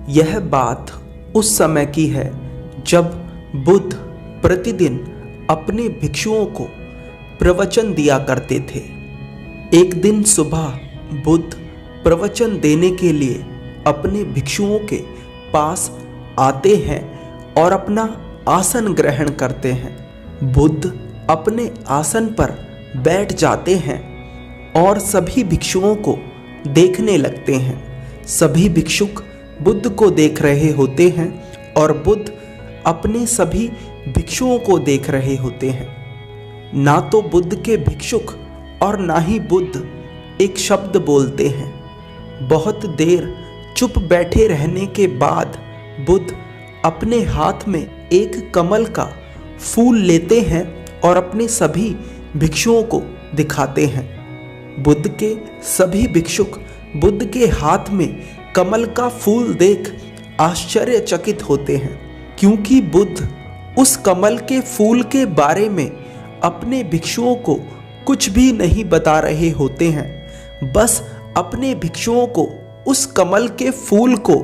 यह बात उस समय की है जब बुद्ध प्रतिदिन अपने भिक्षुओं को प्रवचन दिया करते थे। एक दिन सुबह बुद्ध प्रवचन देने के लिए अपने भिक्षुओं के पास आते हैं और अपना आसन ग्रहण करते हैं। बुद्ध अपने आसन पर बैठ जाते हैं और सभी भिक्षुओं को देखने लगते हैं। सभी भिक्षुक बुद्ध को देख रहे होते हैं और बुद्ध अपने सभी भिक्षुओं को देख रहे होते हैं। ना तो बुद्ध के भिक्षुक और ना ही बुद्ध एक शब्द बोलते हैं। बहुत देर चुप बैठे रहने के बाद बुद्ध अपने हाथ में एक कमल का फूल लेते हैं और अपने सभी भिक्षुओं को दिखाते हैं। बुद्ध के सभी भिक्षुक बुद्ध के हाथ में कमल का फूल देख आश्चर्यचकित होते हैं, क्योंकि बुद्ध उस कमल के फूल के बारे में अपने भिक्षुओं को कुछ भी नहीं बता रहे होते हैं। बस अपने भिक्षुओं को उस कमल के फूल को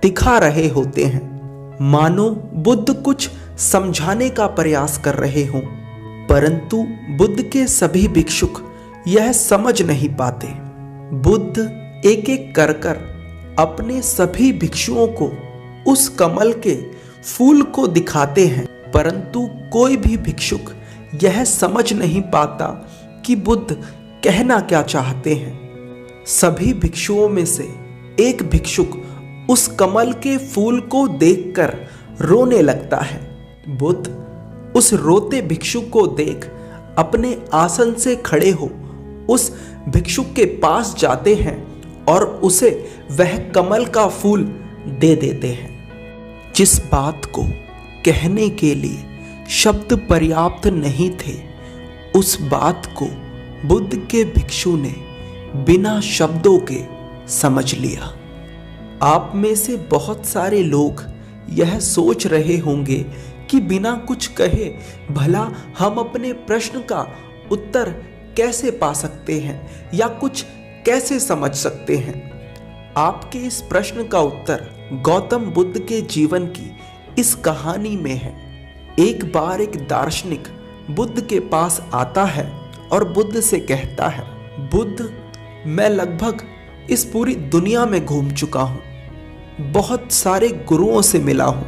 दिखा रहे होते हैं, मानो बुद्ध कुछ समझाने का प्रयास कर रहे हों। परंतु बुद्ध के सभी भिक्षुक यह समझ नहीं पाते। बुद्ध एक एक कर अपने सभी भिक्षुओं को उस कमल के फूल को दिखाते हैं, परंतु कोई भी भिक्षुक यह समझ नहीं पाता कि बुद्ध कहना क्या चाहते हैं। सभी भिक्षुओं में से एक भिक्षुक उस कमल के फूल को देखकर रोने लगता है। बुद्ध उस रोते भिक्षुक को देख अपने आसन से खड़े हो उस भिक्षुक के पास जाते हैं और उसे वह कमल का फूल दे देते हैं। जिस बात को कहने के लिए शब्द पर्याप्त नहीं थे, उस बात को बुद्ध के भिक्षु ने बिना शब्दों के समझ लिया। आप में से बहुत सारे लोग यह सोच रहे होंगे कि बिना कुछ कहे भला हम अपने प्रश्न का उत्तर कैसे पा सकते हैं या कुछ कैसे समझ सकते हैं। आपके इस प्रश्न का उत्तर गौतम बुद्ध के जीवन की इस कहानी में है। एक बार एक दार्शनिक बुद्ध के पास आता है और बुद्ध से कहता है, बुद्ध, मैं लगभग इस पूरी दुनिया में घूम चुका हूं, बहुत सारे गुरुओं से मिला हूं,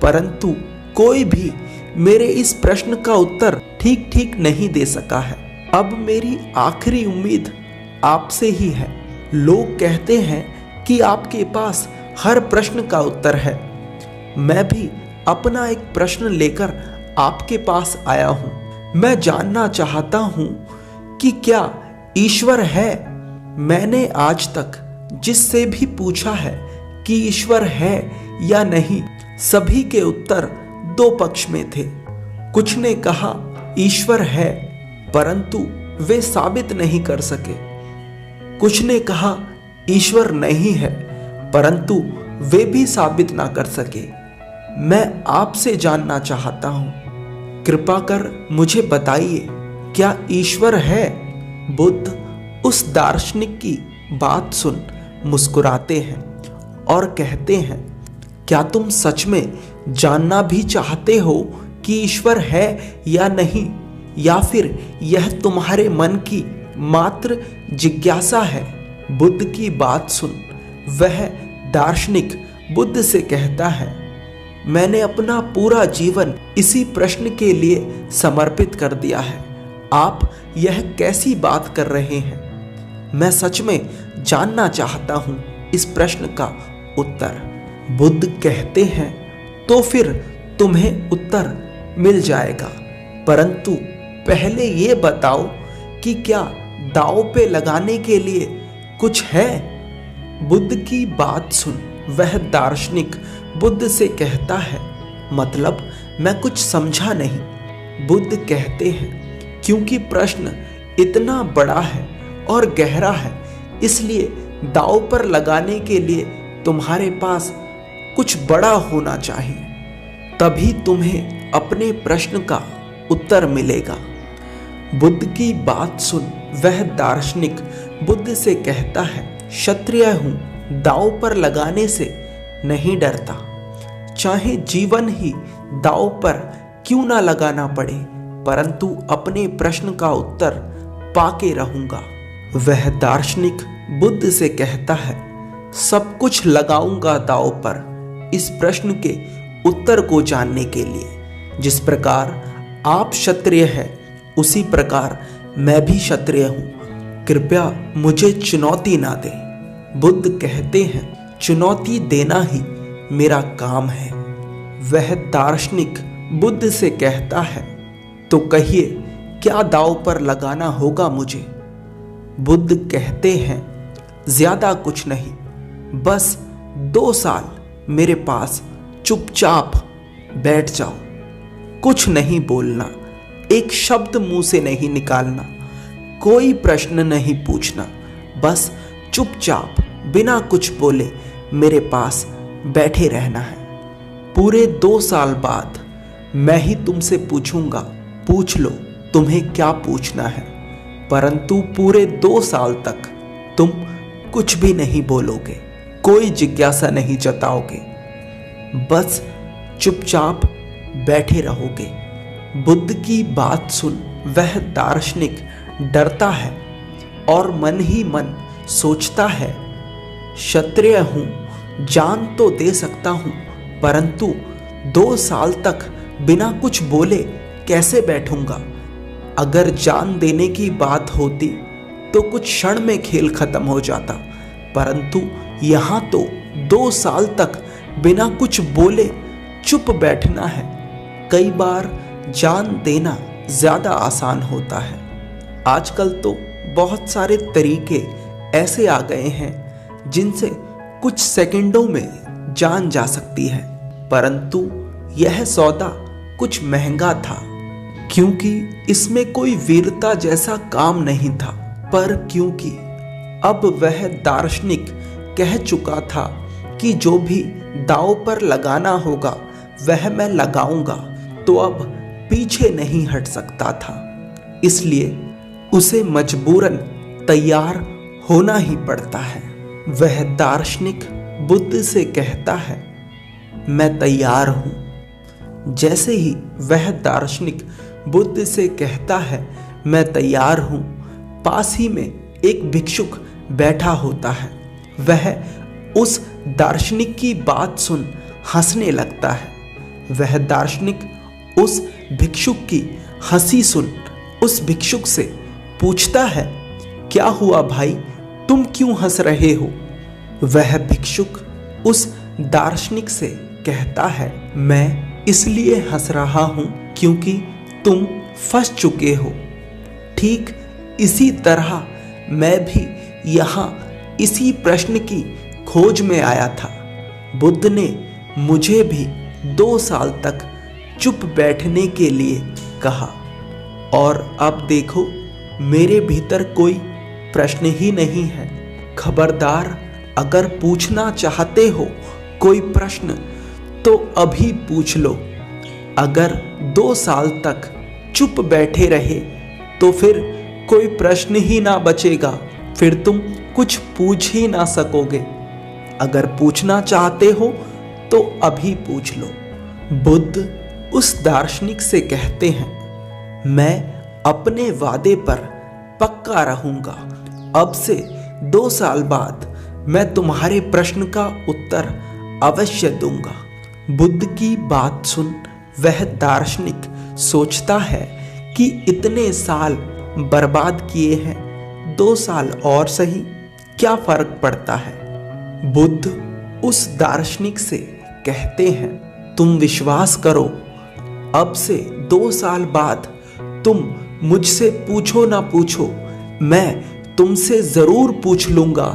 परंतु कोई भी मेरे इस प्रश्न का उत्तर ठीक ठीक नहीं दे सका है। अब मेरी आखिरी उम्मीद आपसे ही है। लोग कहते हैं कि आपके पास हर प्रश्न का उत्तर है। मैं भी अपना एक प्रश्न लेकर आपके पास आया हूं। मैं जानना चाहता हूं कि क्या ईश्वर है। मैंने आज तक जिससे भी पूछा है कि ईश्वर है या नहीं, सभी के उत्तर दो पक्ष में थे। कुछ ने कहा ईश्वर है, परंतु वे साबित नहीं कर सके। कुछ ने कहा ईश्वर नहीं है, परंतु वे भी साबित ना कर सके। मैं आपसे जानना चाहता हूं, कृपा कर मुझे बताइए, क्या ईश्वर है। बुद्ध उस दार्शनिक की बात सुन मुस्कुराते हैं और कहते हैं, क्या तुम सच में जानना भी चाहते हो कि ईश्वर है या नहीं, या फिर यह तुम्हारे मन की मात्र जिज्ञासा है। बुद्ध की बात सुन वह दार्शनिक बुद्ध से कहता है, मैंने अपना पूरा जीवन इसी प्रश्न के लिए समर्पित कर दिया है। आप यह कैसी बात कर रहे हैं। मैं सच में जानना चाहता हूं इस प्रश्न का उत्तर। बुद्ध कहते हैं, तो फिर तुम्हें उत्तर मिल जाएगा, परंतु पहले ये बताओ कि क्या दांव पे लगाने के लिए कुछ है। बुद्ध की बात सुन वह दार्शनिक बुद्ध से कहता है, मतलब मैं कुछ समझा नहीं। बुद्ध कहते हैं, क्योंकि प्रश्न इतना बड़ा है और गहरा है, इसलिए दांव पर लगाने के लिए तुम्हारे पास कुछ बड़ा होना चाहिए, तभी तुम्हें अपने प्रश्न का उत्तर मिलेगा। बुद्ध की बात सुन वह दार्शनिक बुद्ध से कहता है, क्षत्रिय हूं, दांव पर लगाने से नहीं डरता, चाहे जीवन ही दांव पर क्यों ना लगाना पड़े, परंतु अपने प्रश्न का उत्तर पाके रहूंगा। वह दार्शनिक बुद्ध से कहता है, सब कुछ लगाऊंगा दांव पर इस प्रश्न के उत्तर को जानने के लिए। जिस प्रकार आप क्षत्रिय हैं, उसी प्रकार मैं भी क्षत्रिय हूं। कृपया मुझे चुनौती ना दें। बुद्ध कहते हैं, चुनौती देना ही मेरा काम है। वह दार्शनिक बुद्ध से कहता है, तो कहिए क्या दांव पर लगाना होगा मुझे? बुद्ध कहते हैं, ज्यादा कुछ नहीं, बस 2 साल मेरे पास चुपचाप बैठ जाओ, कुछ नहीं बोलना, एक शब्द मुंह से नहीं निकालना, कोई प्रश्न नहीं पूछना, बस चुपचाप बिना कुछ बोले मेरे पास बैठे रहना है। पूरे 2 साल बाद मैं ही तुमसे पूछूंगा, पूछ लो तुम्हें क्या पूछना है, परंतु पूरे 2 साल तक तुम कुछ भी नहीं बोलोगे, कोई जिज्ञासा नहीं जताओगे, बस चुपचाप बैठे रहोगे। बुद्ध की बात सुन वह दार्शनिक डरता है और मन ही मन सोचता है, क्षत्रिय हूं, जान तो दे सकता हूं, परंतु 2 साल तक बिना कुछ बोले कैसे बैठूंगा? अगर जान देने की बात होती तो कुछ क्षण में खेल खत्म हो जाता, परंतु यहां तो 2 साल तक बिना कुछ बोले चुप बैठना है। कई बार जान देना ज्यादा आसान होता है। आजकल तो बहुत सारे तरीके ऐसे आ गए हैं जिनसे कुछ सेकंडों में जान जा सकती है, परंतु यह सौदा कुछ महंगा था, क्योंकि इसमें कोई वीरता जैसा काम नहीं था। पर क्योंकि अब वह दार्शनिक कह चुका था कि जो भी दांव पर लगाना होगा वह मैं लगाऊंगा, तो अब पीछे नहीं हट सकता था। इसलिए उसे मजबूरन तैयार होना ही पड़ता है। वह दार्शनिक बुद्ध से कहता है, मैं तैयार हूं। जैसे ही वह दार्शनिक बुद्ध से कहता है, मैं तैयार हूं, पास ही में एक भिक्षुक बैठा होता है। वह उस दार्शनिक की बात सुन हंसने लगता है। वह दार्शनिक उस भिक्षुक की हंसी सुन उस भिक्षुक से पूछता है, क्या हुआ भाई, तुम क्यों हंस रहे हो? वह भिक्षुक उस दार्शनिक से कहता है, मैं इसलिए हंस रहा हूं क्योंकि तुम फंस चुके हो। ठीक इसी तरह मैं भी यहां इसी प्रश्न की खोज में आया था। बुद्ध ने मुझे भी 2 साल तक चुप बैठने के लिए कहा, और अब देखो मेरे भीतर कोई प्रश्न ही नहीं है। खबरदार, अगर पूछना चाहते हो कोई प्रश्न तो अभी पूछ लो। अगर 2 साल तक चुप बैठे रहे तो फिर कोई प्रश्न ही ना बचेगा, फिर तुम कुछ पूछ ही ना सकोगे। अगर पूछना चाहते हो तो अभी पूछ लो। बुद्ध उस दार्शनिक से कहते हैं, मैं अपने वादे पर पक्का रहूंगा। अब से 2 साल बाद मैं तुम्हारे प्रश्न का उत्तर अवश्य दूंगा। बुद्ध की बात सुन वह दार्शनिक सोचता है कि इतने साल बर्बाद किए हैं, 2 साल और सही, क्या फर्क पड़ता है। बुद्ध उस दार्शनिक से कहते हैं, तुम विश्वास करो, अब से 2 साल बाद तुम मुझसे पूछो ना पूछो, मैं तुमसे जरूर पूछ लूंगा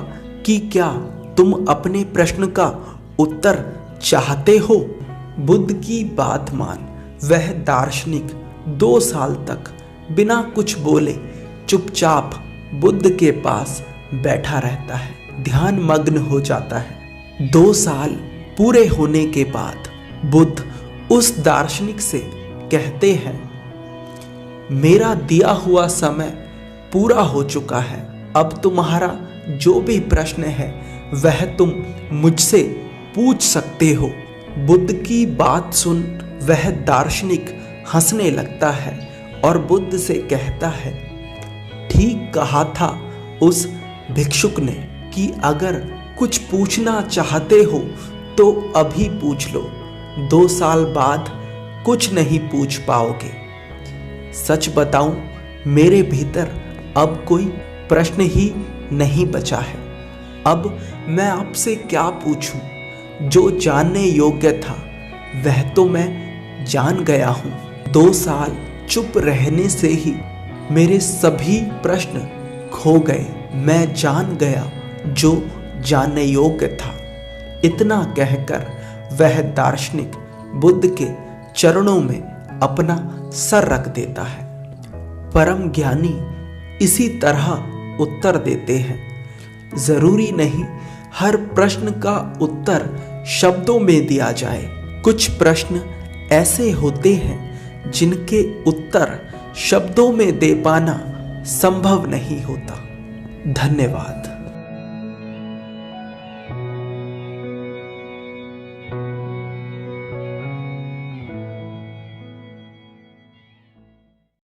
कि क्या तुम अपने प्रश्न का उत्तर चाहते हो। बुद्ध की बात मान वह दार्शनिक 2 साल तक बिना कुछ बोले चुपचाप बुद्ध के पास बैठा रहता है, ध्यान मग्न हो जाता है। 2 साल पूरे होने के बाद बुद्ध उस दार्शनिक से कहते हैं, मेरा दिया हुआ समय पूरा हो चुका है। अब तुम्हारा जो भी प्रश्न है वह तुम मुझसे पूछ सकते हो। बुद्ध की बात सुन वह दार्शनिक हंसने लगता है और बुद्ध से कहता है, ठीक कहा था उस भिक्षुक ने कि अगर कुछ पूछना चाहते हो तो अभी पूछ लो, 2 साल बाद कुछ नहीं पूछ पाओगे। सच बताऊं, मेरे भीतर अब कोई प्रश्न ही नहीं बचा है। अब मैं आपसे क्या पूछूं? जो जानने योग्य था वह तो मैं जान गया हूं। 2 साल चुप रहने से ही मेरे सभी प्रश्न खो गए। मैं जान गया जो जानने योग्य था। इतना कहकर वह दार्शनिक बुद्ध के चरणों में अपना सर रख देता है। परम ज्ञानी इसी तरह उत्तर देते हैं। जरूरी नहीं हर प्रश्न का उत्तर शब्दों में दिया जाए। कुछ प्रश्न ऐसे होते हैं जिनके उत्तर शब्दों में दे पाना संभव नहीं होता। धन्यवाद।